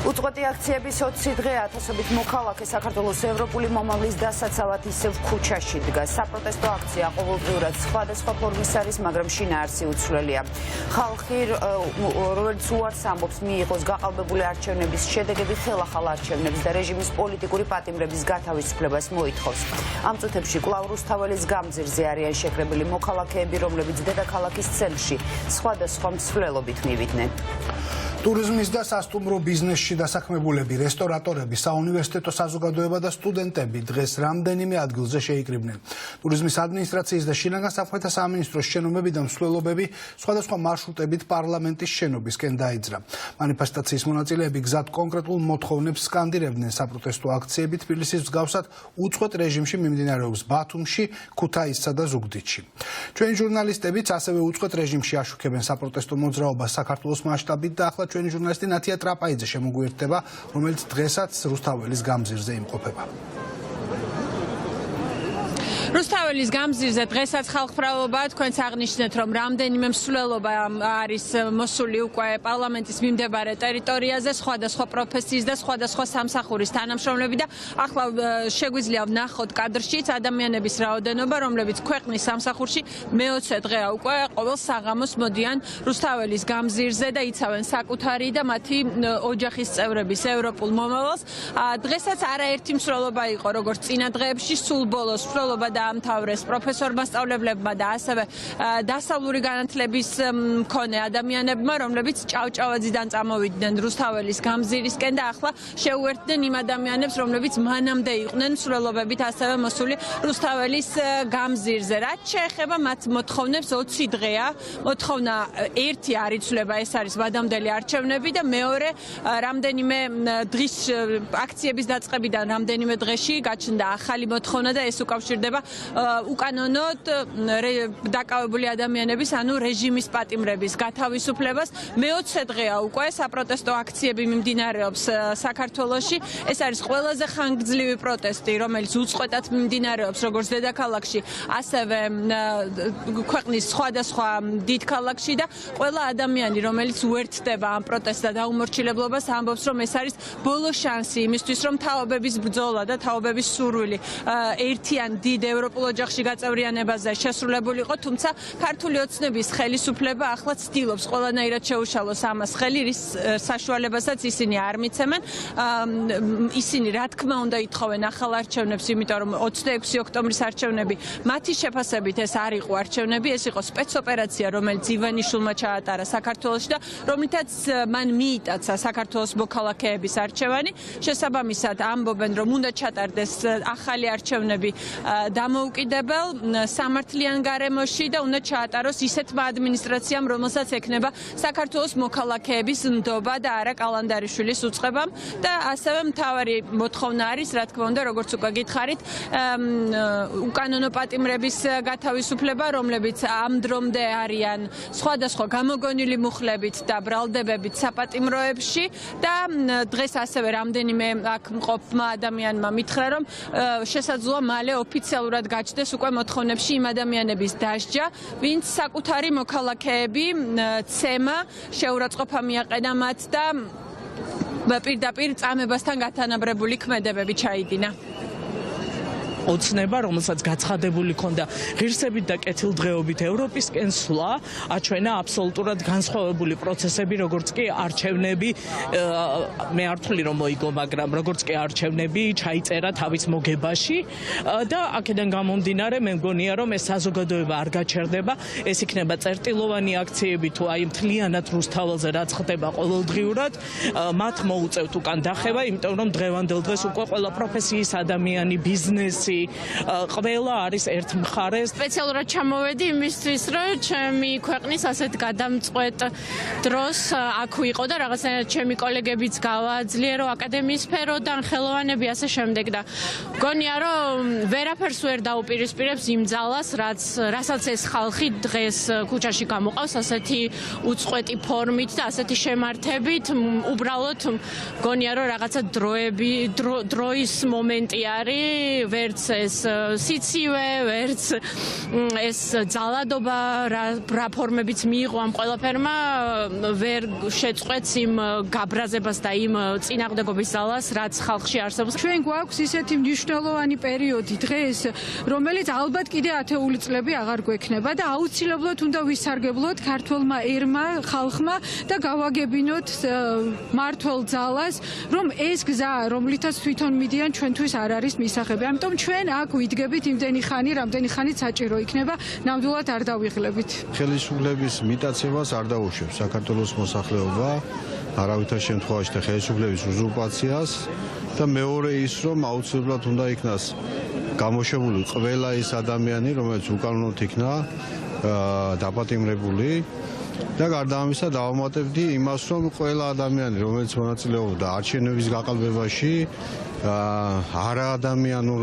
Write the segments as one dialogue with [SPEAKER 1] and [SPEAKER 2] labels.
[SPEAKER 1] უწყვეტი აქციების 20 დღე ათასობით მოქალაქე საქართველოს ევროპული მომავლის დასაცავად ისევ ქუჩაში დგას. საპროტესტო აქცია ყოველდღიურად სხვადასხვა ფორმის არის, მაგრამ შინაარსი უცვლელია. ხალხი, რომელიც უარს ამბობს მიიღოს გაყალბებული არჩევნების შედეგები, ხელახალ არჩევნებს და რეჟიმის პოლიტიკური პატიმრების გათავისუფლებას მოითხოვს. ამ წუთებში კვლავ რუსთაველის გამზირზე არიან შეკრებილი მოქალაქეები, რომლებიც დედაქალაქის ცენტრში სხვადასხვა მსვლელობით მივიდნენ.
[SPEAKER 2] ტურიზმის და სასტუმრო ბიზნესში დასაქმებულები, რესტორატორები, საუნივერსიტეტო საზოგადოება და სტუდენტები დღეს რამდენიმე ადგილზე შეიკრიბნენ. ტურიზმის ადმინისტრაციის და შინაგან საქმეთა სამინისტროს შენობები და მსვლელობები სხვადასხვა მარშრუტებით პარლამენტის შენობისკენ დაიძრა. მანიფესტაციის მონაწილეები გზად კონკრეტულ მოთხოვნებს სკანდირებდნენ. საპროტესტო აქციები თბილისის მსგავსად უწყვეტ რეჟიმში მიმდინარეობს ბათუმში, ქუთაისსა და ზუგდიდში. ჩვენი ჟურნალისტებიც ასევე უწყვეტ რეჟიმში აშუქებენ საპროტესტო მოძრაობას საქართველოს მასშტაბით და ახლა ჩვენი ჟურნალისტი ნათია ტრაპაიძე შემოგვიერთდება, რომელიც დღესაც რუსთაველის გამზირზე იმყოფება.
[SPEAKER 3] რუსთაველის გამზირზე დღესაც ხალხმრავლობა, თქვენც აღნიშნეთ, რომ რამდენიმე მსვლელობა არის მოსული უკვე პარლამენტის მიმდებარე ტერიტორიაზე, სხვადასხვა პროფესიის და სხვადასხვა სამსახურის თანამშრომლები და ახლა შეგვიძლია ვნახოთ კადრშიც ადამიანების რაოდენობა, რომლებიც ქვეყნის სამსახურში მე-20 დღეა უკვე ყოველ საღამოს მოდიან რუსთაველის გამზირზე და იცავენ საკუთარი და მათი ოჯახის წევრების ევროპულ მომავალს. დღესაც არაერთი მსვლელობა იყო, როგორც წინა დღეებში, სულ ბოლოს მსვლელობა დაამთავრეს პროფესორ-მასწავლებლებმა და ასევე დასავლური განათლების მქონე ადამიანებმა, რომლებიც ჭავჭავაძიდან წამოვიდნენ რუსთაველის გამზირისკენ და ახლა შეუერთდნენ იმ ადამიანებს, რომლებიც მანამდე იყვნენ მსვლელობებით ასევე მოსული რუსთაველის გამზირზე. რაც შეეხება მათ მოთხოვნებს, 20 დღეა. მოთხოვნა ერთი არ იცვლება, ეს არის ვადამდელი არჩევნები და მეორე რამდენიმე დღის აქციების დაწყებიდან რამდენიმე დღეში გაჩნდა ახალი მოთხოვნა და ეს უკავშირდება უკანონოდ დაკავებული ადამიანების, ანუ რეჟიმის პატიმრების გათავისუფლებას. მე-20 დღეა უკვე საპროტესტო აქციები მიმდინარეობს საქართველოში. ეს არის ყველაზე ხანგრძლივი პროტესტი, რომელიც უწყვეტად მიმდინარეობს როგორც დედაქალაქში, ასევე ქვეყნის სხვადასხვა დიდ ქალაქში და ყველა ადამიანი, რომელიც უერთდება ამ პროტესტს და დაუმორჩილებლობას, ამბობს, რომ ეს არის ბოლო შანსი იმისთვის, რომ თაობების ბრძოლა და თაობების სურვილი ერთიან დიდ ევროპულ ოჯახში გაწევრიანებაზე შესრულებულიყო, თუმცა ქართული ოცნების ხელისუფლება ახლა ცდილობს ყველანაირად შეუშალოს ამას ხელი, რის საშუალებასაც ისინი არ მიცემენ. ისინი რა თქმა უნდა ითხოვენ ახალ არჩევნებს, იმიტომ რომ 26 ოქტომბრის არჩევნები მათი შეფასებით ეს არ იყო არჩევნები, ეს იყო სპეცოპერაცია, რომელიც ივანიშვილმა ჩაატარა საქართველოში და რომლითაც მან მიიტაცა საქართველოს მოქალაქეების არჩევანი. შესაბამისად ამბობენ, რომ უნდა ჩატარდეს ახალი არჩევნები დამოუკიდებელ სამართლიან გარემოში და უნდა ჩაატაროს ისეთმა ადმინისტრაციამ, რომელსაც ექნება საქართველოს მოქალაქეების ნდობა და არა კალანდარიშვილის უწყებამ და ასევე მთავარი მოთხოვნა არის, რა თქმა უნდა, როგორც უკვე გითხარით, უკანონო პატიმრების გათავისუფლება, რომლებიც ამ დრომდე არიან სხვადასხვა გამოგონილი მუხლებით და ბრალდებებით საპატიმროებში და დღეს ასევე რამდენიმე აქ მყოფმა ადამიანმა მითხრა, რომ შესაძლოა მალე ოფიციალურად გაჩნდეს უკვე მოთხოვნებში იმ ადამიანების დასჯა, ვინც საკუთარი მოქალაქეები ცემა, შეურაცხყოფა მიაყენა მათ და პირდაპირ წამებასთან გათანაბრებული ქმედებები ჩაიდინა.
[SPEAKER 4] ოცნება, რომელსაც გაცხადებული ქონდა ღირსებით და კეთილდღეობით ევროპისკენ სვლა, აჩვენა აბსოლუტურად განსხვავებული პროცესები, როგორც კი არჩევნები, მე არ ვთვლი რომ მოიგო, მაგრამ როგორც კი არჩევნები ჩაიწერა თავის მოგებაში და აქედან გამომდინარე მე მგონია რომ ეს საზოგადოება არ გაჩერდება, ეს იქნება წერტილოვანი აქციები თუ აი მთლიანად რუსთაველზე რაც ხდება ყოველდღიურად, მათ მოუწევთ უკან დახევა, იმიტომ რომ დღევანდელ დღეს უკვე ყველა პროფესიის ადამიანი, ბიზნესი ყველა არის ერთ მხარეს.
[SPEAKER 3] სპეციალურად ჩამოვედი იმისთვის, რომ ჩემი ქვეყნის ასეთ გადამწყვეტ დროს აქ ვიყო და რაღაცნაირად ჩემი კოლეგებიც გავაძლიერო აკადემიის სფეროდან, ხელოვანები ასე შემდეგ და მგონია, რომ ვერაფერს ვერ დაუპირისპირებს იმ ძალას, რასაც ეს ხალხი დღეს ქუჩაში გამოყავს ასეთი უწყვეტი ფორმით და ასეთი შემართებით. უბრალოდ მგონია, რომ რაღაცა დროის მომენტი არის, ვერც ეს სიცივე, ვერც ეს ძალადობა რა ფორმებიც მიიღო ამ ყველაფერმა ვერ შეწყვეტს იმ გაბრაზებას და იმ წინააღმდეგობის ძალას, რაც ხალხში არსებობს.
[SPEAKER 5] ჩვენ გვაქვს ისეთი მნიშვნელოვანი პერიოდი დღეს, რომელიც ალბათ კიდე 10 წლები აღარ გვექნება და აუცილებლად უნდა ვისარგებლოთ ქართველმა ერმა, ხალხმა და გავაგებინოთ მართლ ძალას, რომ ეს გზა, რომლითაც თვითონ მიდიან, ჩვენთვის არ არის მისაღები. ამიტომ ჩვენ აქ ვიდგებით იმდენი ხანი, რამდენი ხანით საჭირო იქნება, ნამდვილად არ დავიღლებით.
[SPEAKER 6] ხელისუფლების მიტაცებას არ დაუშვებს საქართველოს მოსახლეობა, არავითარ შემთხვევაში და ხელისუფლების უზურპაციას და მეორე ის, რომ აუცილებლად უნდა იქნას გამოშვებული ყველა ის ადამიანი, რომელიც უკანონოდ იქნა დაპატიმრებული და გარდა ამისა დავამატებდი იმას, რომ ყველა ადამიანი, რომელიც მონაწილეობდა არჩევნების გაყალბებაში, არაადამიანურ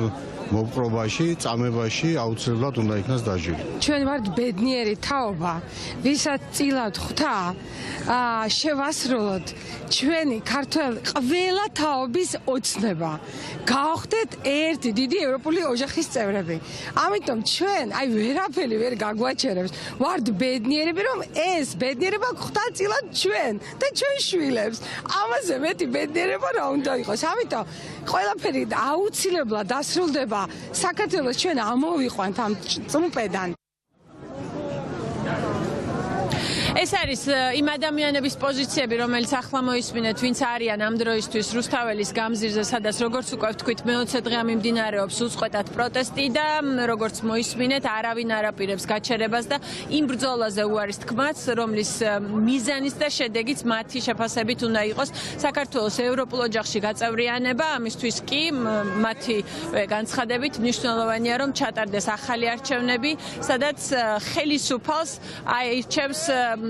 [SPEAKER 6] მოპყრობაში, წამებაში აუცილებლად უნდა იქნას დაჟილი.
[SPEAKER 5] ჩვენ ვართ ბედნიერი თაობა, ვისაც წილად ხვდა შევასრულოთ ჩვენი ქართველი ყველა თაობის ოცნება. გავხდეთ ერთი დიდი ევროპული ოჯახის წევრები. ამიტომ ჩვენ ვერაფერი ვერ გაგვაჩერებს. ვართ ბედნიერები, რომ ეს ბედნიერება ხვდა წილად ჩვენ და ჩვენ შვილებს. ამაზე მეტი ბედნიერება რა უნდა იყოს. ამიტომ ყველაფერი აუცილებლად დასრულდება. საქართველოს ჩვენ ამოვიყვანთ ამ წუმპედან.
[SPEAKER 3] ეს არის იმ ადამიანების პოზიციები, რომელიც ახლა მოისმინეთ, ვინც არიან ამ დროისთვის რუსთაველის გამზირზე, სადაც როგორც უკვე ვთქვით, მე-20 დღეა მიმდინარეობს უწყვეტად პროტესტი და როგორც მოისმინეთ, არავინ არ აპირებს გაჩერებას და იმ ბრძოლაზე უარის თქმაც, რომლის მიზანიც და შედეგიც მათი შეფასებით უნდა იყოს საქართველოს ევროპულ ოჯახში გაწევრიანება, ამისთვის კი მათი განცხადებით მნიშვნელოვანია, რომ ჩატარდეს ახალი არჩევნები, სადაც ხელისუფალს აირჩევს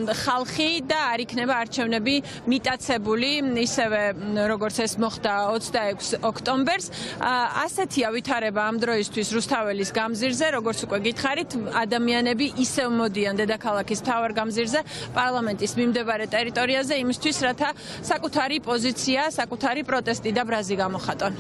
[SPEAKER 3] ხალხი და არ იქნება არჩევნები მიტაცებული, ისევე როგორც ეს მოხდა 26 ოქტომბერს. ასეთია ვითარება ამ დროისთვის რუსთაველის გამზირზე, როგორც უკვე გითხარით, ადამიანები ისევ მოდიან დედაქალაქის მთავარ გამზირზე, პარლამენტის მიმდებარე ტერიტორიაზე, იმისთვის, რათა საკუთარი პოზიცია, საკუთარი პროტესტი და ბრაზი გამოხატონ.